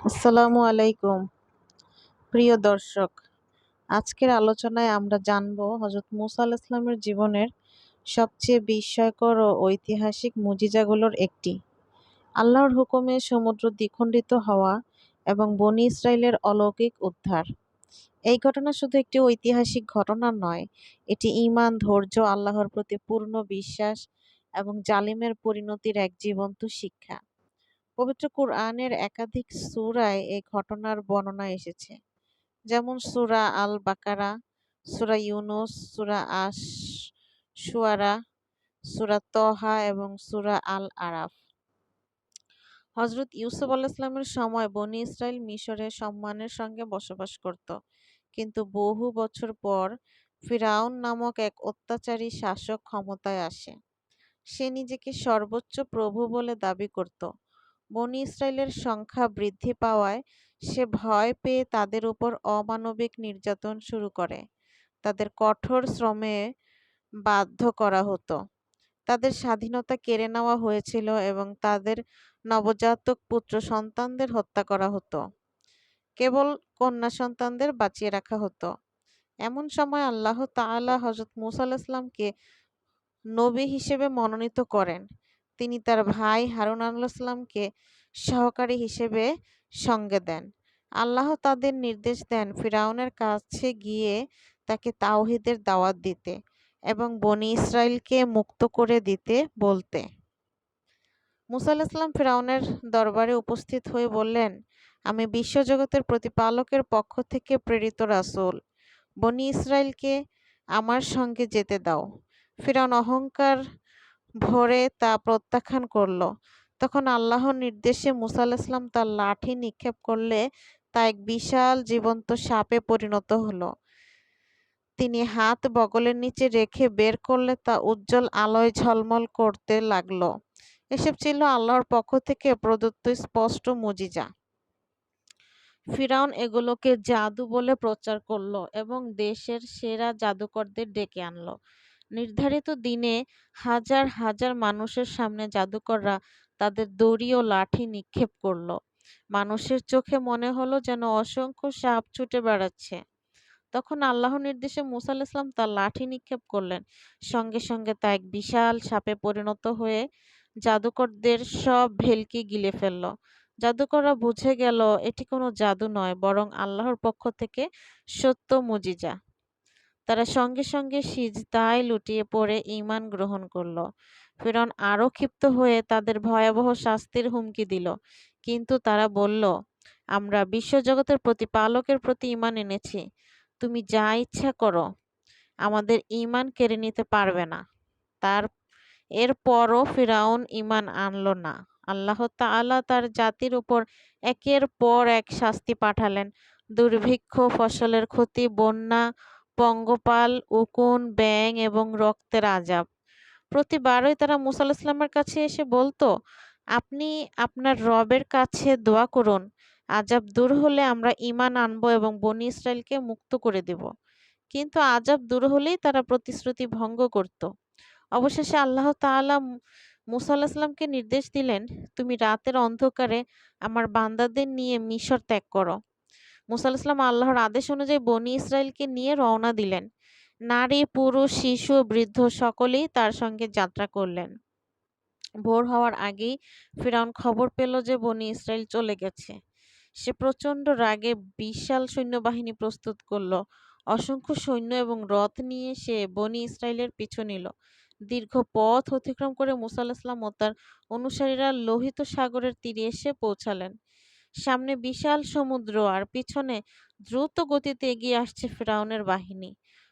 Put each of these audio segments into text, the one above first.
আসসালামু আলাইকুম। প্রিয় দর্শক, আজকের আলোচনায় আমরা জানব হযরত মুসা আলাইহিস সালামের জীবনের সবচেয়ে বিস্ময়কর ও ঐতিহাসিক মুজিজাগুলোর একটি, আল্লাহর হুকুমে সমুদ্র দ্বিখণ্ডিত হওয়া এবং বনী ইসরাইলের অলৌকিক উদ্ধার। এই ঘটনা শুধু একটি ঐতিহাসিক ঘটনা নয়, এটি ঈমান, ধৈর্য, আল্লাহর প্রতি পূর্ণ বিশ্বাস এবং জালিমের পরিণতির এক জীবন্ত শিক্ষা। পবিত্র কুরআনের একাধিক সূরায় এই ঘটনার বর্ণনা এসেছে, যেমন সূরা আল বাকারা, সূরা ইউনুস, সূরা শুআরা, সূরা তহা এবং সূরা আল আরাফ। হযরত ইউসুফ আলাইহিস সময় বনী ইসরাইল মিশরে সম্মানের সঙ্গে বসবাস করত, কিন্তু বহু বছর পর ফিরআউন নামক এক অত্যাচারী শাসক ক্ষমতায় আসে। সে নিজেকে সর্বোচ্চ প্রভু বলে দাবি করত। বনী ইসরাইলের সংখ্যা বৃদ্ধি পাওয়ায় সে ভয় পেয়ে তাদের উপর অমানবিক নির্যাতন শুরু করে। তাদের কঠোর শ্রমে বাধ্য করা হতো, তাদের স্বাধীনতা কেড়ে নেওয়া হয়েছিল এবং তাদের নবজাতক পুত্র সন্তানদের হত্যা করা হতো। কেবল কন্যা সন্তানদের বাঁচিয়ে রাখা হতো। এমন সময় আল্লাহ তাআলা হযরত মুসা আলাইহিসসালামকে নবী হিসেবে মনোনীত করেন। তিনি তার ভাই হারুন আলাইহিসসালামকে সহকারী হিসেবে সঙ্গে দেন। আল্লাহ তাদের নির্দেশ দেন ফিরআউনের কাছে গিয়ে তাকে তাওহীদের দাওয়াত দিতে এবং বনী ইসরাইলকে মুক্ত করে দিতে বলতে। মুসা আলাইহিস ফিরআউনের দরবারে উপস্থিত হয়ে বললেন, আমি বিশ্বজগতের প্রতিপালকের পক্ষ থেকে প্রেরিত রাসূল। বনী ইসরাইলকে আমার সঙ্গে যেতে দাও। ফিরআউন অহংকার ভরে তা প্রত্যাখ্যান করল। তখন আল্লাহর নির্দেশে মুসা আলাইহিস তার লাঠি নিক্ষেপ করলে তা এক বিশাল জীবন্ত সাপে পরিণত হলো। তিনি হাত বগলের নিচে রেখে বের করলে তা উজ্জ্বল আলোয় ঝলমল করতে লাগলো। এসব ছিল আল্লাহর পক্ষ থেকে প্রদত্ত স্পষ্ট মুজিজা। ফিরআউন এগুলোকে জাদু বলে প্রচার করলো এবং দেশের সেরা জাদুকরদের ডেকে আনলো। নির্ধারিত দিনে হাজার হাজার মানুষের সামনে জাদুকররা তাদের দড়ি ও লাঠি নিক্ষেপ করলো। মানুষের চোখে মনে হলো যেন অসংখ্য সাপ ছুটে বেড়াচ্ছে। তখন আল্লাহর নির্দেশে মুসা আলাইহিস তার লাঠি নিক্ষেপ করলেন। সঙ্গে সঙ্গে তা এক বিশাল সাপে পরিণত হয়ে জাদুকরদের সব ভেলকি গিলে ফেলল। জাদুকররা বুঝে গেল এটি কোনো জাদু নয়, বরং আল্লাহর পক্ষ থেকে সত্য মুজিজা। তারা সঙ্গে সঙ্গে সিজদায় লুটিয়ে পড়ে ঈমান গ্রহণ করল। ফিরআউন আরো ক্ষিপ্ত হয়ে তাদের ভয়াবহ শাস্তির হুমকি দিল, কিন্তু তারা বলল, আমরা বিশ্বজগতের প্রতিপালকের প্রতি ঈমান এনেছি। তুমি যা ইচ্ছা করো, আমাদের ঈমান কেড়ে নিতে পারবে না। তার এরপরও ফিরআউন ঈমান আনল না। আল্লাহ তাআলা তার জাতির উপর একের পর এক শাস্তি পাঠালেন। দুর্ভিক্ষ, ফসলের ক্ষতি, বন্যা, পঙ্গপাল, উকুন, ব্যাঙ এবং রক্তের আযাব। প্রতিবারই তারা মুসা আলাইহিস কাছে এসে বলতো, আপনি আপনার রবের কাছে দোয়া করুন, আযাব দূর হলে আমরা ঈমান আনবো এবং বনী ইসরাইলকে মুক্ত করে দেব। কিন্তু আযাব দূর হলেই তারা প্রতিশ্রুতি ভঙ্গ করত। অবশেষে আল্লাহ তাআলা মুসা আলাইহিসকে নির্দেশ দিলেন, তুমি রাতের অন্ধকারে আমার বান্দাদের নিয়ে মিশর ত্যাগ করো। মুসা আলাইহিস আল্লাহর আদেশ অনুযায়ী বনী ইসরাইলকে নিয়ে রওনা দিলেন। নারী, পুরুষ, শিশু, বৃদ্ধ সকলেই তার সঙ্গে যাত্রা করলেন। ভোর হওয়ার আগেই ফিরআউন খবর পেল যে বনী ইসরাইল চলে গেছে। সে প্রচণ্ড রাগে বিশাল সৈন্যবাহিনী প্রস্তুত করল। অসংখ্য সৈন্য এবং রথ নিয়ে সে বনী ইসরাইলের পিছু নিল। দীর্ঘ পথ অতিক্রম করে মুসা আলাইহিস ও তার অনুসারীরা লোহিত সাগরের তীরে এসে পৌঁছালেন। সামনে বিশাল সমুদ্র আর পিছনে দ্রুত গতিতে এগিয়ে আসছে ফিরআউনের বাহিনী।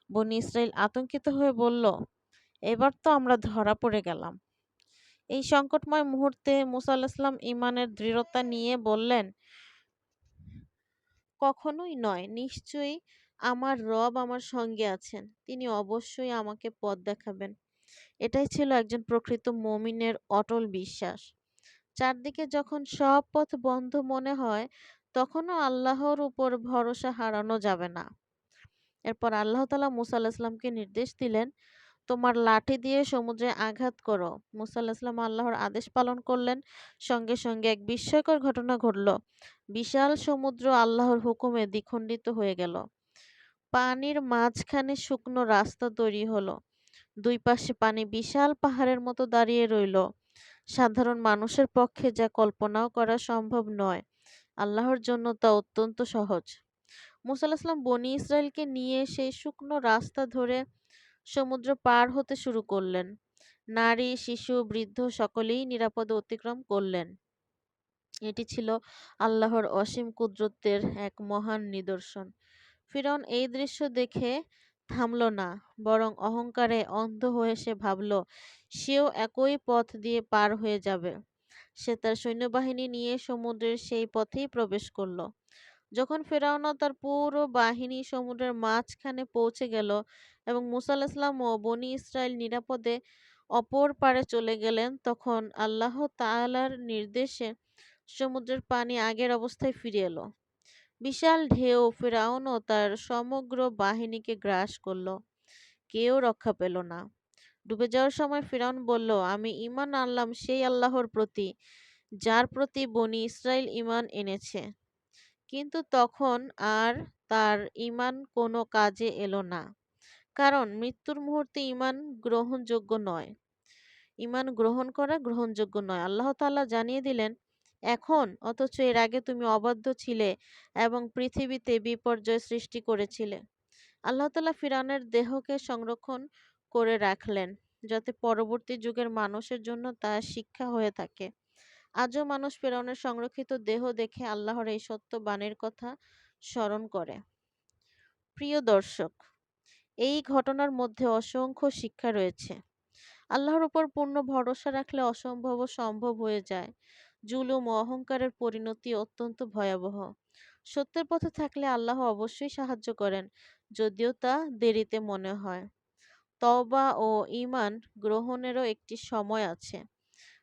বনী ইসরাইল আতঙ্কিত হয়ে বলল, এবার তো আমরা ধরা পড়ে গেলাম। এই সংকটময় মুহূর্তে মুসা আলাইহিস ঈমানের দৃঢ়তা নিয়ে বললেন, কখনোই নয়, নিশ্চয়ই আমার রব আমার সঙ্গে আছেন। তিনি অবশ্যই আমাকে পথ দেখাবেন। এটাই ছিল একজন প্রকৃত মুমিনের অটল বিশ্বাস। চারদিকে যখন সব পথ বন্ধ মনে হয়, তখনও আল্লাহর উপর ভরসা হারানো যাবে না। এরপর আল্লাহ তাআলা মুসা আলাইহিস নির্দেশ দিলেন, তোমার লাঠি দিয়ে সমুদ্রে আঘাত করো। মুসা আলাইহিসসালাম আল্লাহর আদেশ পালন করলেন। সঙ্গে সঙ্গে এক বিস্ময়কর ঘটনা ঘটল। বিশাল সমুদ্র আল্লাহর হুকুমে দ্বিখণ্ডিত হয়ে গেল। পানির মাঝখানে শুকনো রাস্তা তৈরি হলো। দুই পাশে পানি বিশাল পাহাড়ের মতো দাঁড়িয়ে রইল। সাধারণ মানুষের পক্ষে যা কল্পনাও করা সম্ভব নয়, আল্লাহর জন্য তা অত্যন্ত সহজ। মুসা আলাইহিস সালাম বনী ইসরাইলকে নিয়ে সেই শুকনো রাস্তা ধরে সমুদ্র পার হতে শুরু করলেন। নারী, শিশু, বৃদ্ধ সকলেই নিরাপদে অতিক্রম করলেন। এটি ছিল আল্লাহর অসীম কুদরতের এক মহান নিদর্শন। ফিরআউন এই দৃশ্য দেখে থামল না, বরং অহংকারে অন্ধ হয়ে সে ভাবল সেও একই পথ দিয়ে পার হয়ে যাবে। সে তার সৈন্যবাহিনী নিয়ে সমুদ্রের সেই পথেই প্রবেশ করল। যখন ফেরাউন ও তার পুরো বাহিনী সমুদ্রের মাঝখানে পৌঁছে গেল এবং মুসা আলাইহিসসালাম ও বনী ইসরাইল নিরাপদে অপর পারে চলে গেলেন, তখন আল্লাহ তাআলার নির্দেশে সমুদ্রের পানি আগের অবস্থায় ফিরে এলো। বিশাল ঢেউ ফেরাউন ও তার সমগ্র বাহিনীকে গ্রাস করল। কেউ রক্ষা পেল না। ডুবে যাওয়ার সময় ফিরআউন বলল, আমি ঈমান আনলাম সেই আল্লাহর প্রতি যার প্রতি বনী ইসরাইল ঈমান এনেছে। কিন্তু তখন আর তার ঈমান কোনো কাজে এলো না। কারণ মৃত্যুর মুহূর্তে ঈমান গ্রহণযোগ্য নয়। ঈমান গ্রহণ করা গ্রহণযোগ্য নয়। আল্লাহ তাআলা জানিয়ে দিলেন, এখন অথচ এর আগে তুমি অবাধ্য ছিলে এবং পৃথিবীতে বিপর্যয় সৃষ্টি করেছিলে। আল্লাহ তাআলা ফিরআউনের দেহকে সংরক্ষণ করে রাখলেন, যাতে পরবর্তী যুগের মানুষের জন্য তা শিক্ষা হয়ে থাকে। আজও মানুষ ফিরআউনের সংরক্ষিত দেহ দেখে আল্লাহর এই সত্য বাণীর কথা স্মরণ করে। প্রিয় দর্শক, এই ঘটনার মধ্যে অসংখ্য শিক্ষা রয়েছে। আল্লাহর উপর পূর্ণ ভরসা রাখলে অসম্ভবও সম্ভব হয়ে যায়। জুলুম ও অহংকারের পরিণতি অত্যন্ত ভয়াবহ। সত্যের পথে থাকলে আল্লাহ অবশ্যই সাহায্য করেন, যদিও তা দেরিতে মনে হয়। তওবা ও ঈমান গ্রহণেরও একটি সময় আছে।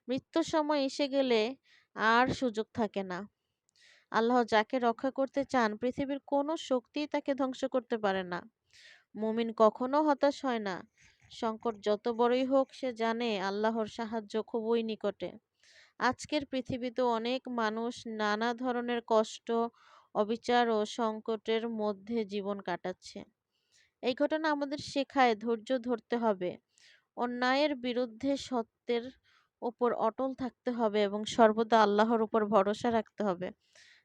মৃত্যুর সময় এসে গেলে আর সুযোগ থাকে না। আল্লাহ যাকে রক্ষা করতে চান, পৃথিবীর কোনো শক্তিই তাকে ধ্বংস করতে পারে না। মুমিন কখনো হতাশ হয় না। সংকট যত বড়ই হোক, সে জানে আল্লাহর সাহায্য খুবই নিকটে। আজকের পৃথিবীতে অনেক মানুষ নানা ধরনের কষ্ট, অবিচার ও সংকটের মধ্যে জীবন কাটাচ্ছে। এই ঘটনা আমাদের শেখায় ধৈর্য ধরতে হবে, অন্যায়ের বিরুদ্ধে সত্যের উপর অটল থাকতে হবে এবং সর্বদা আল্লাহর উপর ভরসা রাখতে হবে।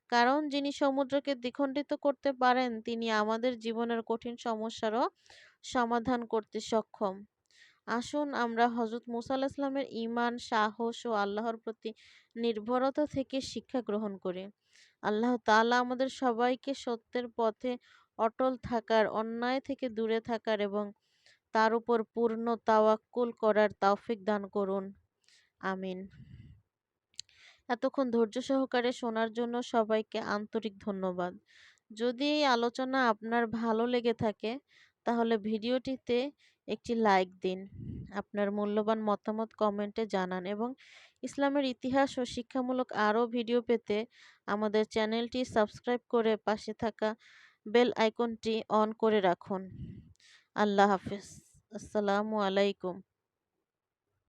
কারণ যিনি সমুদ্রকে দ্বিখণ্ডিত করতে পারেন, তিনি আমাদের জীবনের কঠিন সমস্যারও সমাধান করতে সক্ষম। আসুন আমরা হযরত মুসা আলাইহিস সালামের ঈমান, সাহস ও আল্লাহর প্রতি নির্ভরতা থেকে শিক্ষা গ্রহণ করি। আল্লাহ তাআলা আমাদের সবাইকে সত্যের পথে অটল থাকার, অন্যায় থেকে দূরে থাকার এবং তার উপর পূর্ণ তাওয়াক্কুল করার তৌফিক দান করুন। আমিন। এতক্ষণ ধৈর্য সহকারে শোনার জন্য সবাইকে আন্তরিক ধন্যবাদ। যদি এই আলোচনা আপনার ভালো লেগে থাকে, তাহলে ভিডিওটিতে একটি লাইক দিন। আপনার মূল্যবান মতামত কমেন্টে জানান এবং ইসলামের ইতিহাস ও শিক্ষামূলক আরও ভিডিও পেতে আমাদের চ্যানেলটি সাবস্ক্রাইব করে পাশে থাকা বেল আইকনটি অন করে রাখুন। আল্লাহ হাফেজ। আসসালামু আলাইকুম।